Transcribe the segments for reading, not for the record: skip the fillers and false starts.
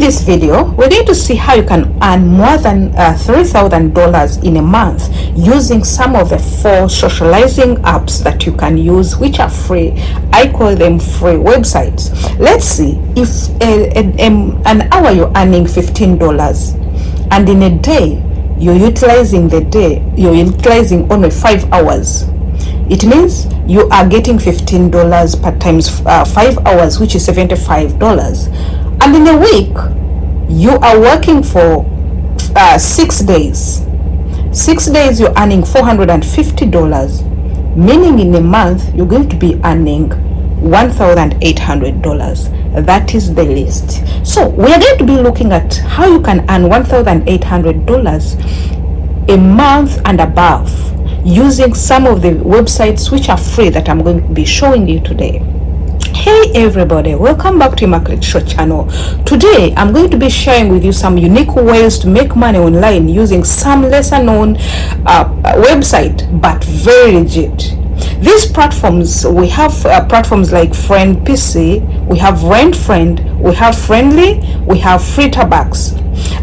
this video, we're going to see how you can earn more than $3,000 in a month using some of the 4 socializing apps that you can use, which are free. I call them free websites. Let's see if an hour you're earning $15, and in a day you're utilizing only 5 hours. It means you are getting $15 per times 5 hours, which is $75. And in a week, you are working for 6 days. 6 days, you're earning $450, meaning in a month, you're going to be earning $1,800. That is the list. So we are going to be looking at how you can earn $1,800 a month and above using some of the websites which are free that I'm going to be showing you today. Hey everybody, welcome back to Immaculate Show channel. Today I'm going to be sharing with you some unique ways to make money online using some lesser known website but very legit. These platforms, we have platforms like FriendPC, we have RentFriend, we have Friendly, we have Flitterbugs.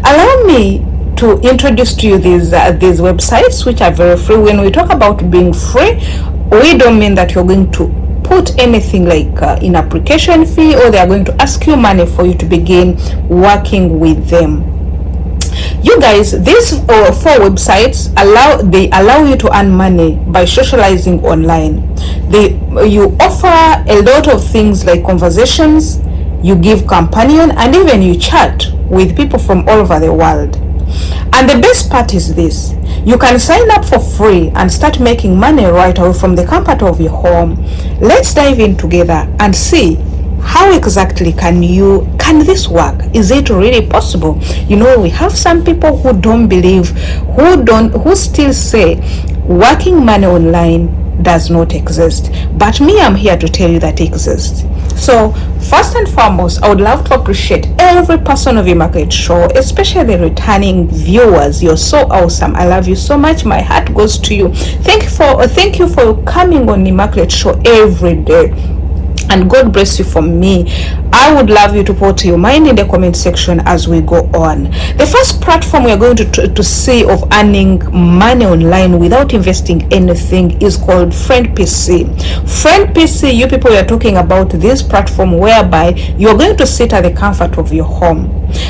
Allow me to introduce to you these websites which are very free. When we talk about being free, we don't mean that you're going to put anything like in application fee, or they are going to ask you money for you to begin working with them. You guys, these 4 websites allow you to earn money by socializing online. You offer a lot of things like conversations, you give companion, and even you chat with people from all over the world. And the best part is this: you can sign up for free and start making money right away from the comfort of your home. Let's dive in together and see how exactly can this work. Is it really possible? You know, we have some people who don't believe, who still say working money online does not exist, but me, I'm here to tell you that it exists. So first and foremost, I would love to appreciate every person of Immaculate Show, especially returning viewers. You're so awesome. I love you so much. My heart goes to you. Thank you for coming on Immaculate Show every day, and God bless you from me. I would love you to put your mind in the comment section as we go on. The first platform we are going to see of earning money online without investing anything is called FriendPC. FriendPC, you people are talking about this platform whereby you're going to sit at the comfort of your home.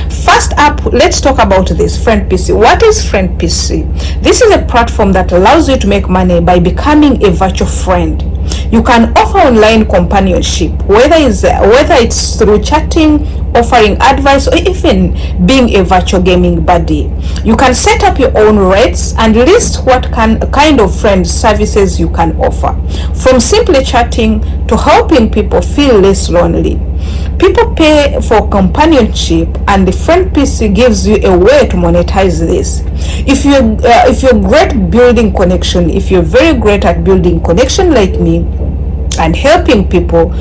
First up, let's talk about this FriendPC. What is FriendPC? This is a platform that allows you to make money by becoming a virtual friend. You can offer online companionship, whether it's through chatting, offering advice, or even being a virtual gaming buddy. You can set up your own rates and list what kind of friend services you can offer, from simply chatting to helping people feel less lonely. People pay for companionship, and the FriendPC gives you a way to monetize this. If you're great building connection, if you're very great at building connection like me and helping people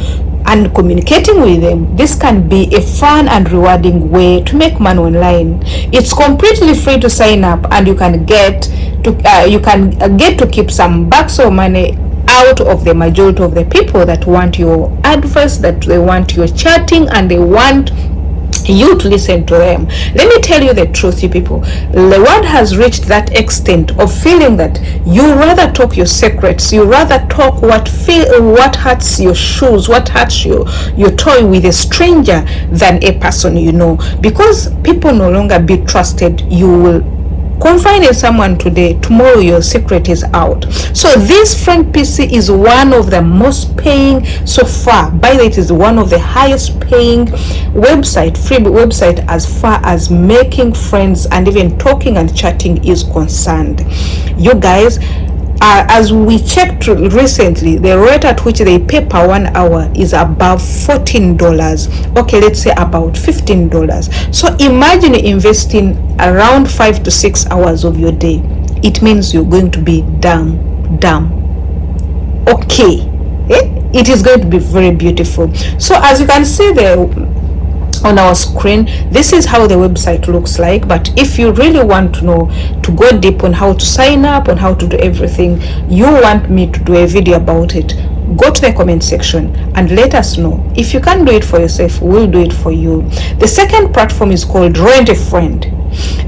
and communicating with them, this can be a fun and rewarding way to make money online. It's completely free to sign up, and you can get to keep some bucks of money out of the majority of the people that want your advice, that they want your chatting, and they want you to listen to them. Let me tell you the truth, you people. The world has reached that extent of feeling that you rather talk your secrets, you rather talk what hurts your shoes, what hurts your toy with a stranger than a person you know. Because people no longer be trusted, you will confide in someone today, tomorrow your secret is out. So this FriendPC is one of the most paying so far. By the way, it is one of the highest paying free website as far as making friends and even talking and chatting is concerned. You guys, as we checked recently, the rate at which they pay per 1 hour is above $14. Okay, let's say about $15. So imagine investing around 5 to 6 hours of your day. It means you're going to be dumb. Okay, it is going to be very beautiful. So as you can see there on our screen, this is how the website looks like. But if you really want to know, to go deep on how to sign up, on how to do everything, you want me to do a video about it, go to the comment section and let us know. If you can't do it for yourself, we'll do it for you. The second platform is called Rent a Friend.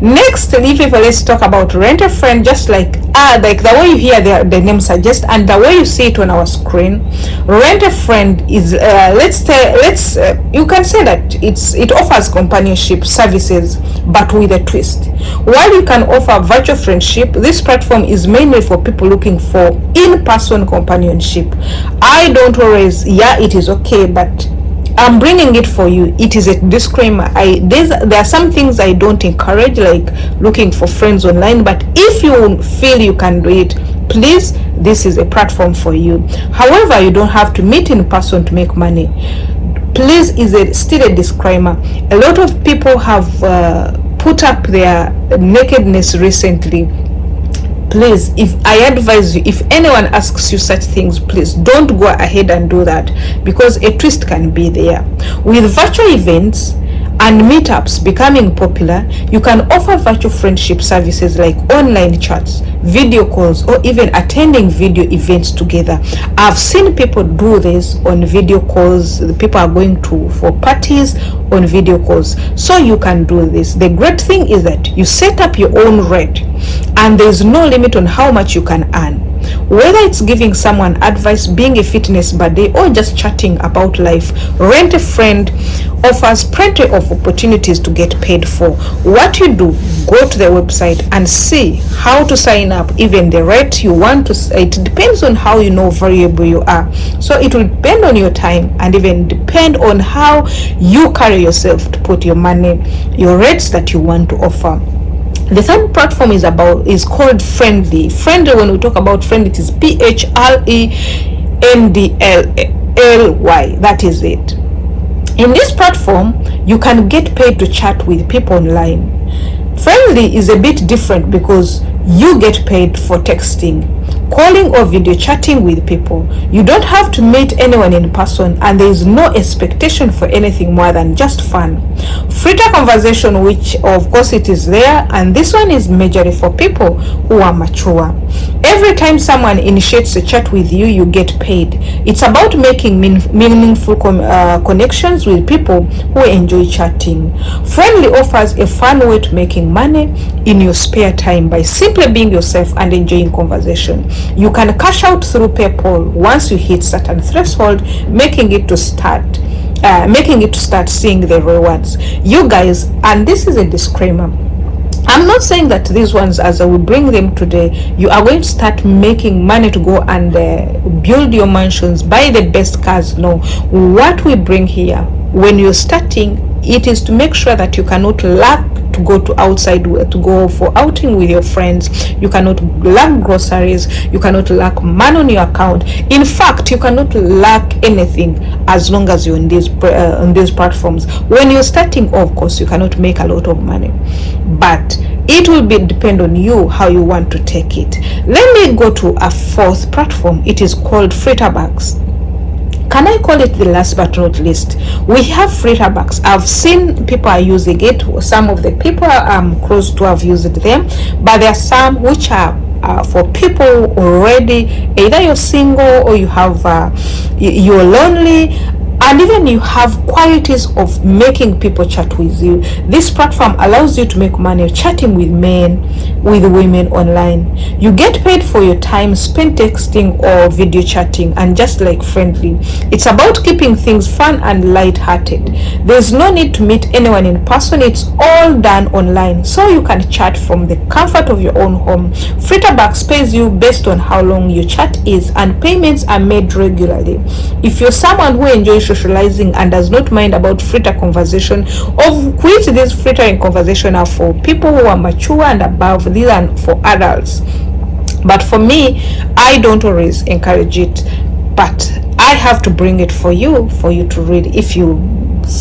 Next, let's talk about Rent a Friend. Just like the way you hear the name suggests and the way you see it on our screen, Rent a Friend is you can say that it offers companionship services, but with a twist. While you can offer virtual friendship, this platform is mainly for people looking for in-person companionship. I don't always, it is okay, but I'm bringing it for you. It is a disclaimer. There are some things I don't encourage, like looking for friends online, but if you feel you can do it, please, this is a platform for you. However, you don't have to meet in person to make money. Please, still a disclaimer. A lot of people have put up their nakedness recently. Please, if I advise you, if anyone asks you such things, please don't go ahead and do that, because a twist can be there. With virtual events and meetups becoming popular, you can offer virtual friendship services like online chats, video calls, or even attending video events together. I've seen people do this on video calls. The people are going for parties on video calls, so you can do this. The great thing is that you set up your own rate and there is no limit on how much you can earn. Whether it's giving someone advice, being a fitness buddy, or just chatting about life, Rent a Friend offers plenty of opportunities to get paid for. What you do, go to the website and see how to sign up. Even the rate you want to, it depends on how variable you are. So it will depend on your time and even depend on how you carry yourself to put your money, your rates that you want to offer. The third platform is called Friendly. Friendly, when we talk about Friendly, it is PHRENDLY. That is it. In this platform, you can get paid to chat with people online. Friendly is a bit different because you get paid for texting, calling, or video chatting with people. You don't have to meet anyone in person, and there is no expectation for anything more than just fun. Freeter conversation, which of course it is there, and this one is majorly for people who are mature. Every time someone initiates a chat with you, you get paid. It's about making meaningful connections with people who enjoy chatting. Friendly offers a fun way to making money in your spare time by simply being yourself and enjoying conversation. You can cash out through PayPal once you hit certain threshold, making it to start seeing the rewards. You guys, and this is a disclaimer, I'm not saying that these ones, as I will bring them today, you are going to start making money to go and build your mansions, buy the best cars. No, what we bring here, when you're starting, it is to make sure that you cannot lack to go to outside, to go for outing with your friends. You cannot lack groceries. You cannot lack money on your account. In fact, you cannot lack anything as long as you're on these platforms. When you're starting, of course, you cannot make a lot of money, but it will depend on you how you want to take it. Let me go to a fourth platform. It is called Flitterbugs. Can I call it the last but not least? We have Flitterbugs. I've seen people are using it. Some of the people I'm close to have used them, but there are some which are for people already, either you're single or you have you're lonely, and even you have qualities of making people chat with you. This platform allows you to make money chatting with men, with women online. You get paid for your time spent texting or video chatting, and just like Friendly, it's about keeping things fun and light-hearted. There's no need to meet anyone in person. It's all done online, so you can chat from the comfort of your own home. Flitterbugs pays you based on how long your chat is, and payments are made regularly. If you're someone who enjoys socializing and does not mind about fritter conversation, of which these frittering conversation are for people who are mature and above, these are for adults, but for me, I don't always encourage it, but I have to bring it for you to read. If you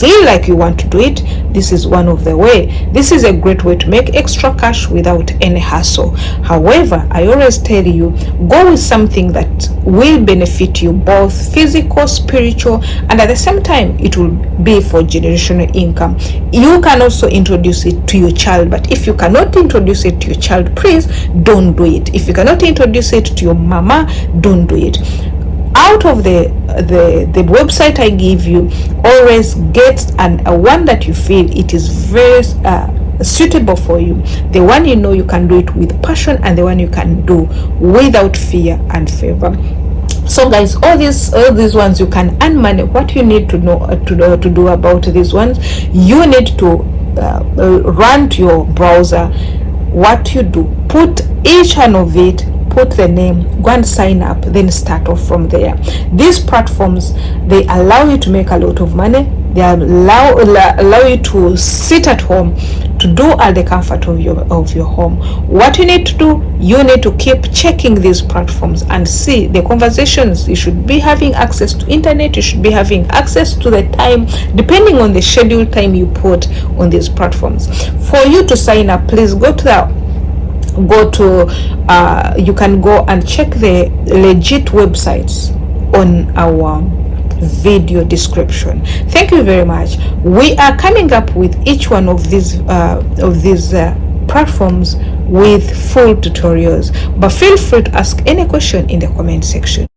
feel like you want to do it, this is one of the way. This is a great way to make extra cash without any hassle. However, I always tell you, go with something that will benefit you, both physical, spiritual, and at the same time it will be for generational income. You can also introduce it to your child, but if you cannot introduce it to your child, please don't do it. If you cannot introduce it to your mama, don't do it. out of the website I give you, always get a one that you feel it is very suitable for you, the one you know you can do it with passion, and the one you can do without fear and favor. So guys, all these ones you can earn money. What you need to know to do about these ones, you need to run to your browser. What you do, put each one of it, put the name, go and sign up, then start off from there. These platforms, they allow you to make a lot of money. They allow you to sit at home, to do at the comfort of your home. What you need to do, you need to keep checking these platforms and see the conversations. You should be having access to internet, you should be having access to the time, depending on the scheduled time you put on these platforms. For you to sign up, please go to you can go and check the legit websites on our video description. Thank you very much. We are coming up with each one of these platforms with full tutorials, but feel free to ask any question in the comment section.